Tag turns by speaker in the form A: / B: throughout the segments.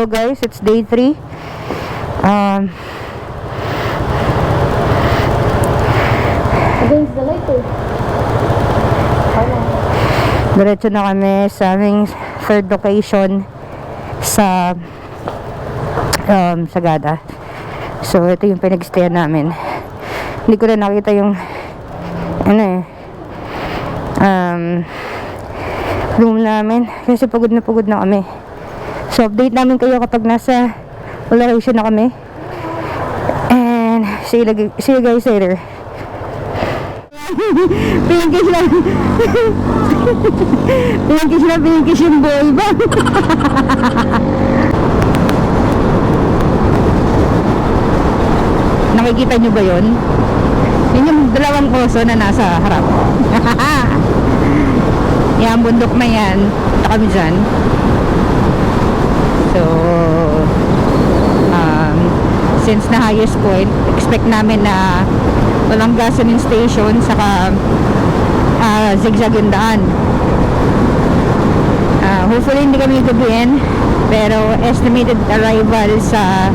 A: guys, it's day 3.
B: Against the light eh.
A: Diretso na kami sa aming third location sa Sagada. So ito yung pinag-stayan namin. Hindi ko na nakita yung room namin kasi pagod na kami. So update namin kayo kapag nasa location na kami. And see you guys later. Pinkish yung boy ba? Nakikita nyo ba yun? Yun yung dalawang oso na nasa harap. Yan, bundok na yan. Ito kami dyan. So since na highest point, expect namin na walang gasoline station, saka zigzag yung daan. Hopefully hindi kami gabihin, pero estimated arrival sa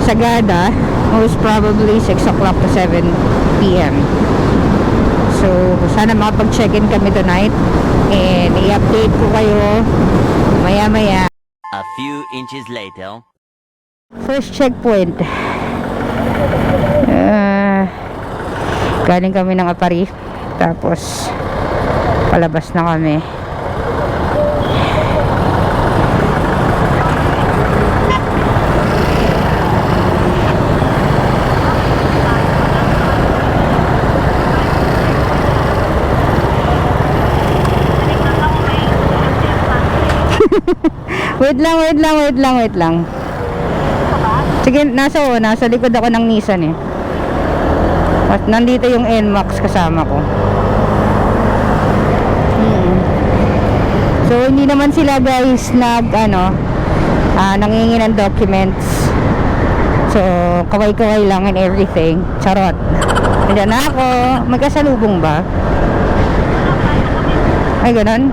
A: Sagada most probably 6 o'clock to 7 p.m. So sana makapag-check-in kami tonight and i-update ko kayo maya.
C: A few inches later.
A: First checkpoint. Galing kami ng Apari, tapos palabas na kami. Wait lang. Sige, nasa likod ako ng Nissan eh. At nandito yung NMAX kasama ko. So hindi naman sila guys nangingi ng documents. So kaway-kaway lang and everything. Charot. Nandiyan na ako. Magkasalubong ba? Ay ganon.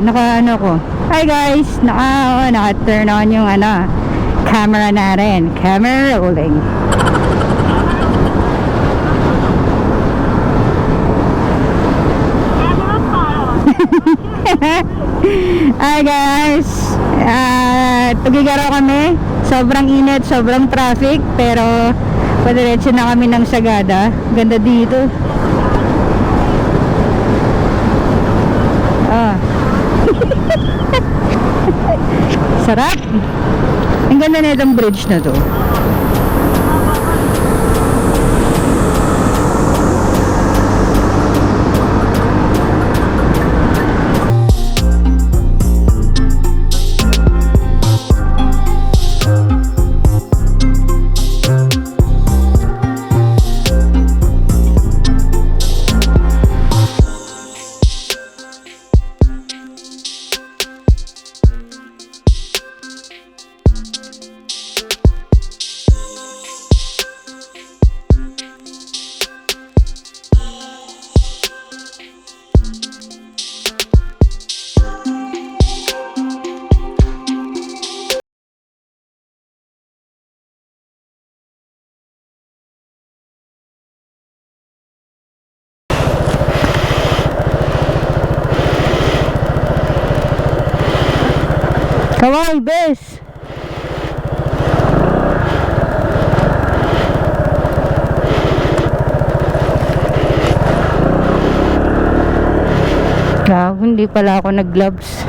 A: Naka ko. Hi guys, naka-turn on yung camera natin. Camera rolling. Hi guys. Tugigaraw kami. Sobrang init, sobrang traffic, pero padiretso na kami ng Sagada. Ganda dito. Sarap. Ang ganda na itong bridge na to. Kaway, bes! Hindi pala ako nag-gloves.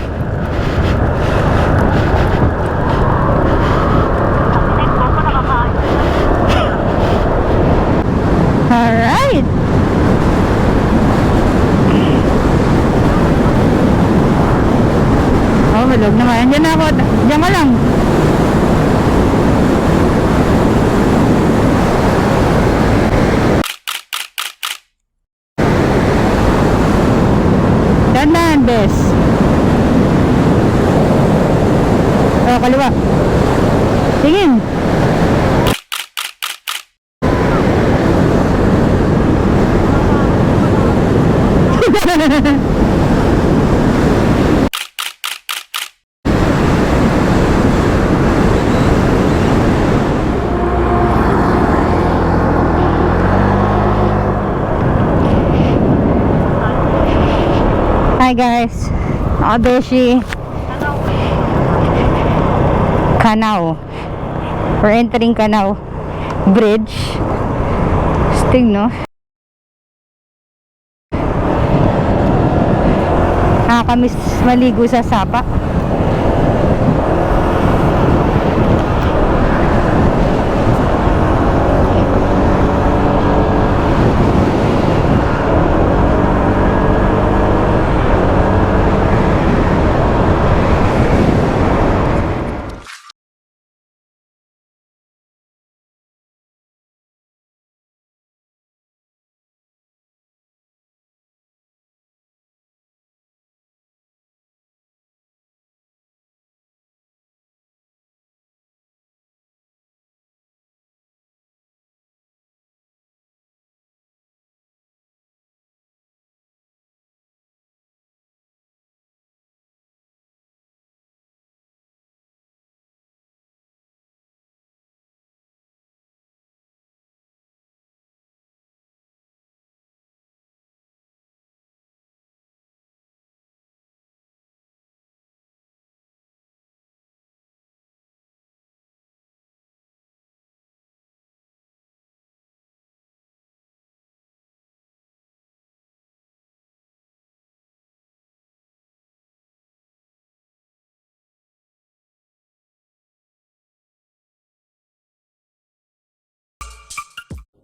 A: Alright! Oh, malog naman. Diyan ako. Diyan ka lang. Dandan, bes. Oh, kaliwa. Tingin. Hi guys, mga beshi. Canao. We're entering Canao Bridge. Sting, no? Nakakamiss maligo sa sapa.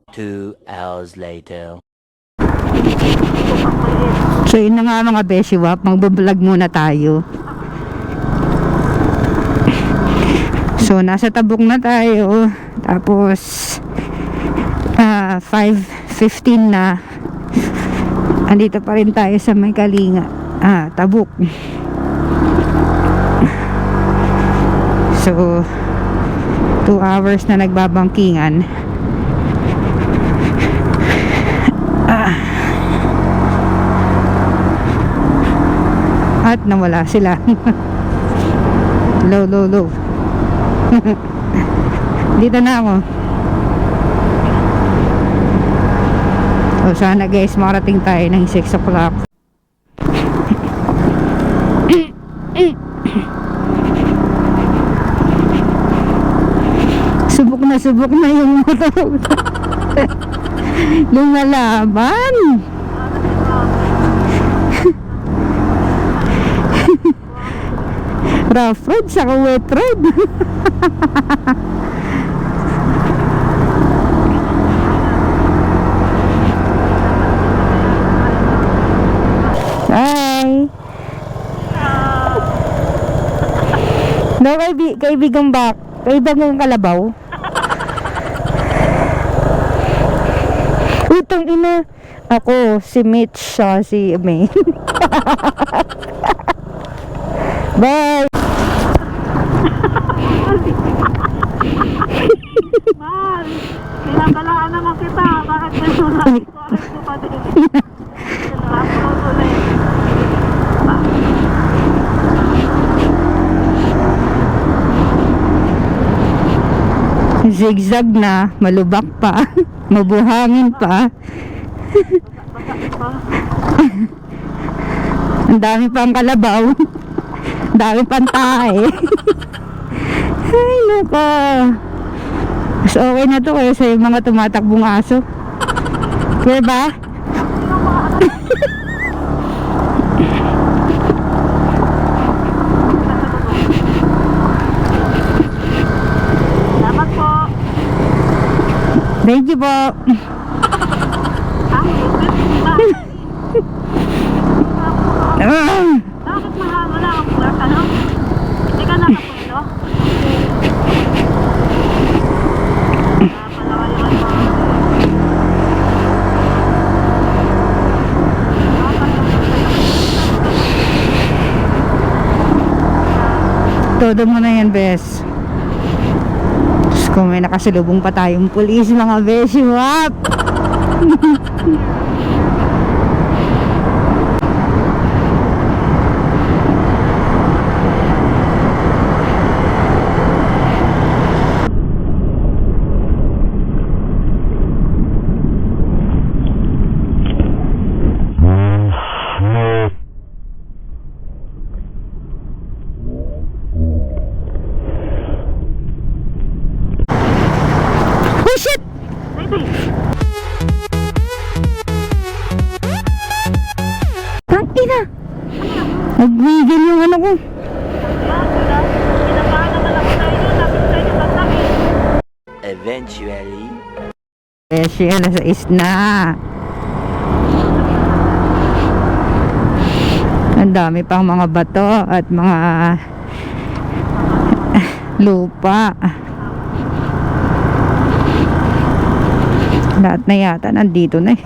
C: Two hours later.
A: So yun na nga mga beshiwap, magbablog muna tayo. So nasa Tabuk na tayo. Tapos 5:15 na. Andito pa rin tayo sa may Kalinga. Tabuk. So 2 hours na nagbabangkingan. At nawala sila. Low. Dito na ako. O sana guys marating tayo ng 6 o'clock. Subok na yung motor. Lumalaban. Rough road saka wet road. Hi. No, kaibigang bak. Kaibigang kalabaw. Utang ina. Ako, si Mitch, siya, si May. Bye.
B: Mahal, kinabalaan naman kita. Bakit may sulat? Correct ko pa din.
A: Zigzag na, malubak pa, mabuhangin pa. Ang dami pang kalabaw. Ang dami pang tae. Ay, nako. Mas okay na to kaya sa yung mga tumatakbong aso. Clear ba?
B: Salamat po.
A: Thank you po.
B: Ang lupit ba? Bakit mahal? Wala kang flirt, ano? Hindi ka nakapulo?
A: Todo mo na yan, bes. Diyos ko, may nakasalubong pa tayong pulis, mga beshi, wap! Nagwigil yung ano ko.
B: Pinagaan naman ako sa inyo. Sabi ko sa inyo tatangin.
C: Eventually.
A: Beshi, alas 6 na. Ang dami pang mga bato at mga lupa. Lahat na yata nandito na eh.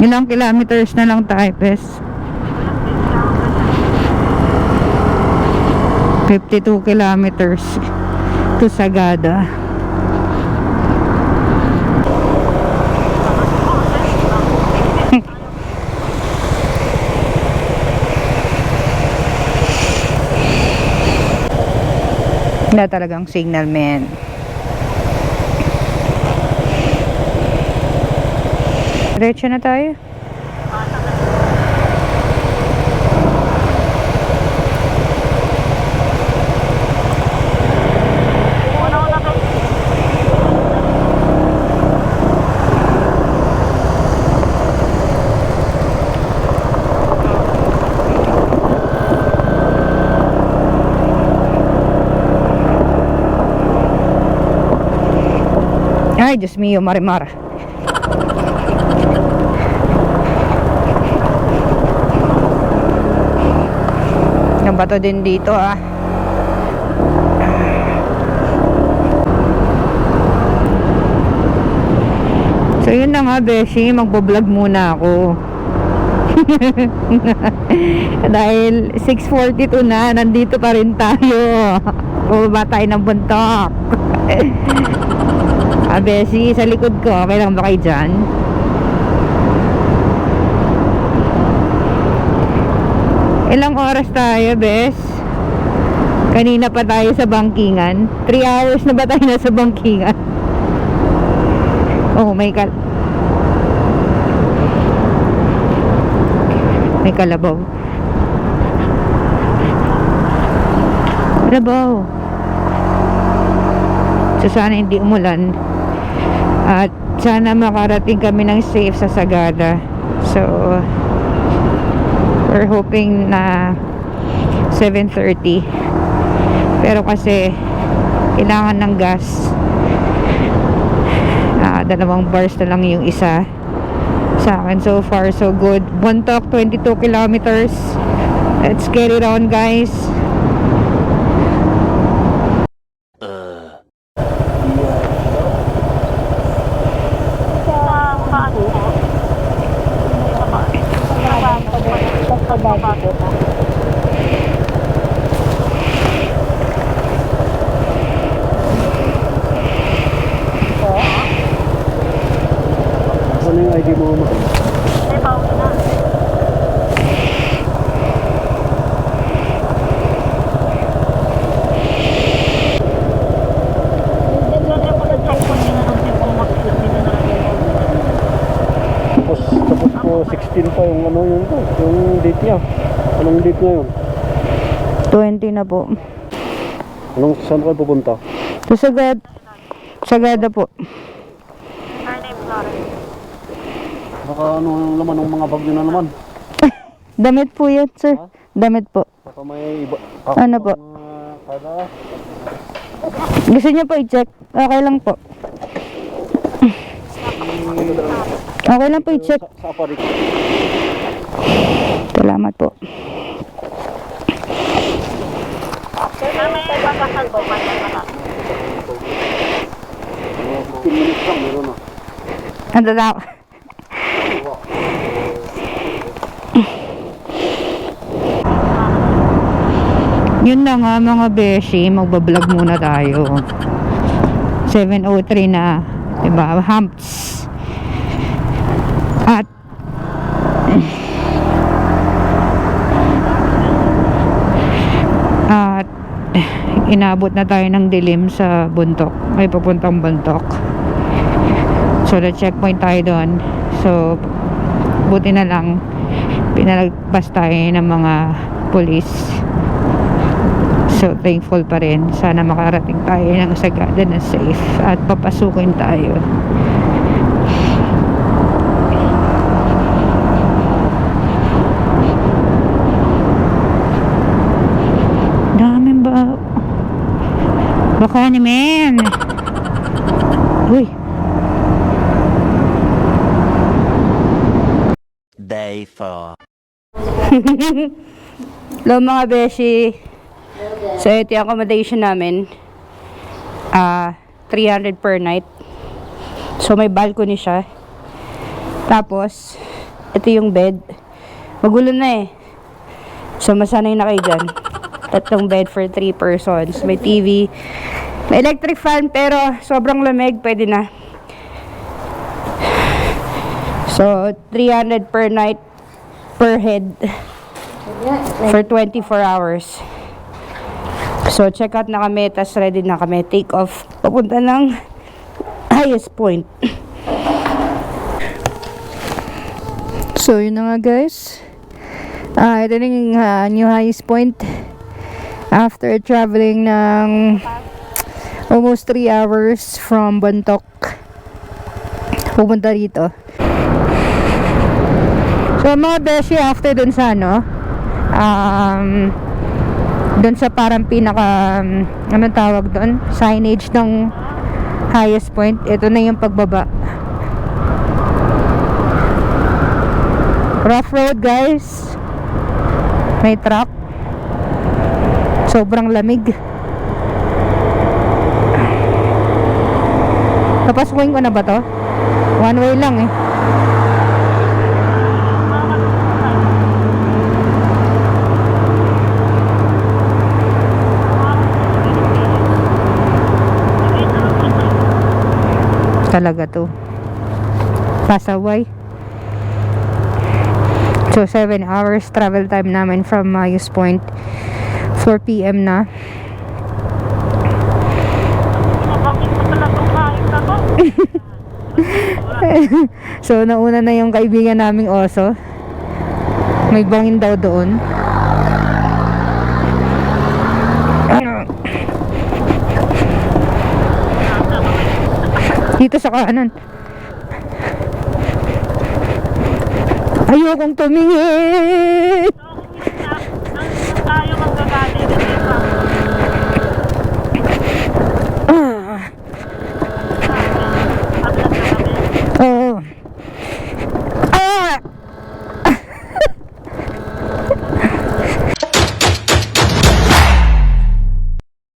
A: Ilang kilometers na lang tayo, Pes? 52 kilometers to Sagada. Wala talagang signal, man. Diretso na tayo. Ay, Diyos mio, marimar. Yung bato din dito, ah. So, yun na nga, Beshi. Magbo-vlog muna ako. Dahil 6:42 na, nandito pa rin tayo. Bumaba tayo ng buntok. Beshi, sa likod ko, okay lang ba kayo dyan? Ilang oras tayo, Bes? Kanina pa tayo sa bangkingan. 3 hours na ba tayo nasa bangkingan? Oh, may kalabaw. Kalabaw. So, sana hindi umulan. At sana makarating kami ng safe sa Sagada. So, we're hoping na 7:30. Pero kasi kailangan ng gas. 2 bars na lang yung isa sa akin. So far so good. Buntok 22 kilometers. Let's get it on, guys.
D: Ano yung ID mo mo?
B: May bawi na.
D: Tapos po 16 pa yung ano yun ko, yung date niya. Anong date ngayon?
A: 20 na po.
D: Saan kayo pupunta?
A: So, Sagada po.
B: Her name Florence.
D: Baka ano yung laman ng mga bag nyo na naman?
A: Damit po yan, sir.
D: Ha?
A: Damit po.
D: Baka may iba.
A: Ano po?
D: Kada.
A: Gusto niyo po i-check? Okay lang po. Okay lang po i-check.
D: Sa Aparik.
A: Salamat po.
B: May pagkakal po.
D: 15 minutes lang, meron na.
A: Ano daw? Yun na nga mga beshi, magbablog muna tayo. 7:03 na, diba? Humps. At inabot na tayo ng dilim sa buntok. May papuntang buntok. So, na-checkpoint tayo doon. So, buti na lang pinalagpas tayo ng mga police. So, thankful pa rin. Sana makarating tayo ng sagada na safe at papasukin tayo. Daming ba? Baka naman. Uy.
C: Day 4.
E: Hello mga beshi. So ito yung accommodation namin. 300 per night. So may balcony siya. Tapos ito yung bed. Magulo na eh. So masanay na kayo dyan. Tatlong bed for 3 persons. May TV. May electric fan pero sobrang lamig. Pwede na. So 300 per night per head for 24 hours. So check out na kami, tas ready na kami, take off papunta ng highest point. So yun na nga guys, ito na yung new highest point after traveling ng almost 3 hours from Bontoc pupunta dito. So mga beshi, after dun sa dun sa parang pinaka anong tawag dun, signage ng highest point, ito na yung pagbaba. Rough road guys, may truck, sobrang lamig. Papasukin ko na ba to? One way lang eh. Talaga to pasaway. So 7 hours travel time namin from highest point. 4 PM na.
B: Bakit mo talagang kain na to?
A: So nauna na yung kaibigan naming oso. May bangin daw doon. Dito sa kanan. Ayokong tumingin.